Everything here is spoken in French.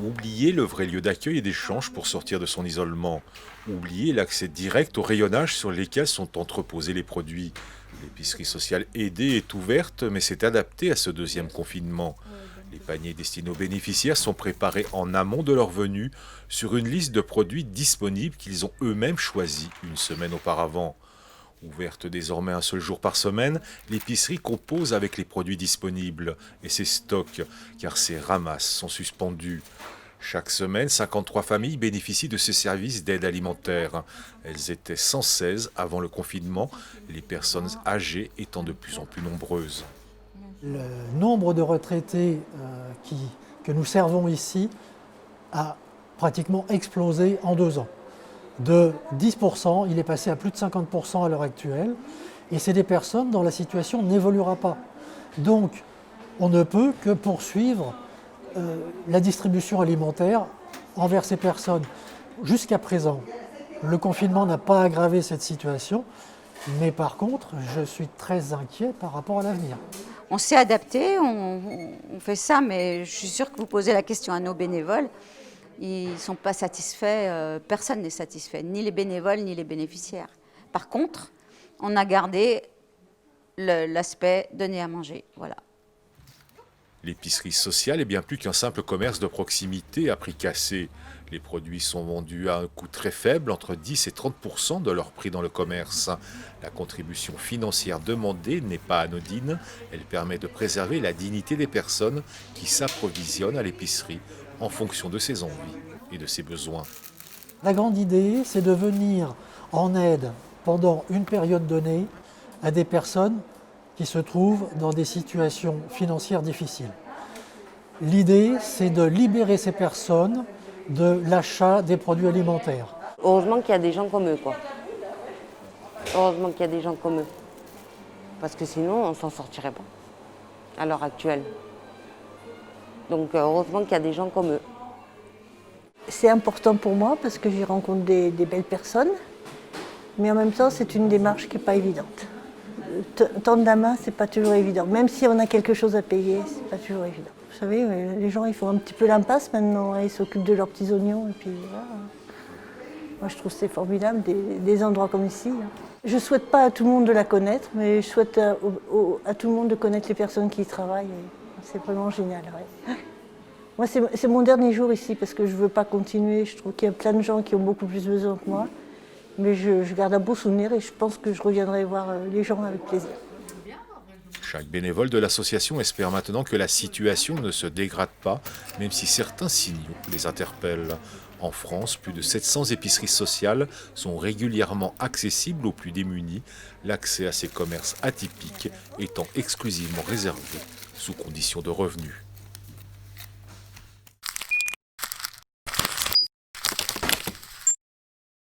Oublier le vrai lieu d'accueil et d'échange pour sortir de son isolement. Oublier l'accès direct au rayonnage sur lesquels sont entreposés les produits. L'épicerie sociale aidée est ouverte, mais s'est adaptée à ce deuxième confinement. Les paniers destinés aux bénéficiaires sont préparés en amont de leur venue sur une liste de produits disponibles qu'ils ont eux-mêmes choisis une semaine auparavant. Ouverte désormais un seul jour par semaine, l'épicerie compose avec les produits disponibles et ses stocks, car ses ramasses sont suspendus. Chaque semaine, 53 familles bénéficient de ces services d'aide alimentaire. Elles étaient 116 avant le confinement, les personnes âgées étant de plus en plus nombreuses. Le nombre de retraités que nous servons ici a pratiquement explosé en 2 ans. De 10%, il est passé à plus de 50% à l'heure actuelle. Et c'est des personnes dont la situation n'évoluera pas. Donc, on ne peut que poursuivre la distribution alimentaire envers ces personnes. Jusqu'à présent, le confinement n'a pas aggravé cette situation. Mais par contre, je suis très inquiet par rapport à l'avenir. On s'est adapté, on fait ça, mais je suis sûre que vous posez la question à nos bénévoles. Ils ne sont pas satisfaits, personne n'est satisfait, ni les bénévoles, ni les bénéficiaires. Par contre, on a gardé l'aspect donner à manger, voilà. L'épicerie sociale est bien plus qu'un simple commerce de proximité à prix cassé. Les produits sont vendus à un coût très faible, entre 10 et 30% de leur prix dans le commerce. La contribution financière demandée n'est pas anodine. Elle permet de préserver la dignité des personnes qui s'approvisionnent à l'épicerie en fonction de ses envies et de ses besoins. La grande idée, c'est de venir en aide pendant une période donnée à des personnes qui se trouvent dans des situations financières difficiles. L'idée, c'est de libérer ces personnes de l'achat des produits alimentaires. Heureusement qu'il y a des gens comme eux, quoi. Heureusement qu'il y a des gens comme eux. Parce que sinon, on ne s'en sortirait pas, à l'heure actuelle. Donc heureusement qu'il y a des gens comme eux. C'est important pour moi parce que j'y rencontre des belles personnes. Mais en même temps, c'est une démarche qui n'est pas évidente. Tendre la main, c'est pas toujours évident. Même si on a quelque chose à payer, c'est pas toujours évident. Vous savez, les gens, ils font un petit peu l'impasse maintenant. Ils s'occupent de leurs petits oignons. Et puis voilà. Moi, je trouve que c'est formidable, des endroits comme ici. Je ne souhaite pas à tout le monde de la connaître, mais je souhaite à tout le monde de connaître les personnes qui y travaillent. C'est vraiment génial. Ouais. Moi, c'est mon dernier jour ici parce que je ne veux pas continuer. Je trouve qu'il y a plein de gens qui ont beaucoup plus besoin que moi. Mais je garde un beau souvenir et je pense que je reviendrai voir les gens avec plaisir. Chaque bénévole de l'association espère maintenant que la situation ne se dégrade pas, même si certains signaux les interpellent. En France, plus de 700 épiceries sociales sont régulièrement accessibles aux plus démunis, l'accès à ces commerces atypiques étant exclusivement réservé sous condition de revenus.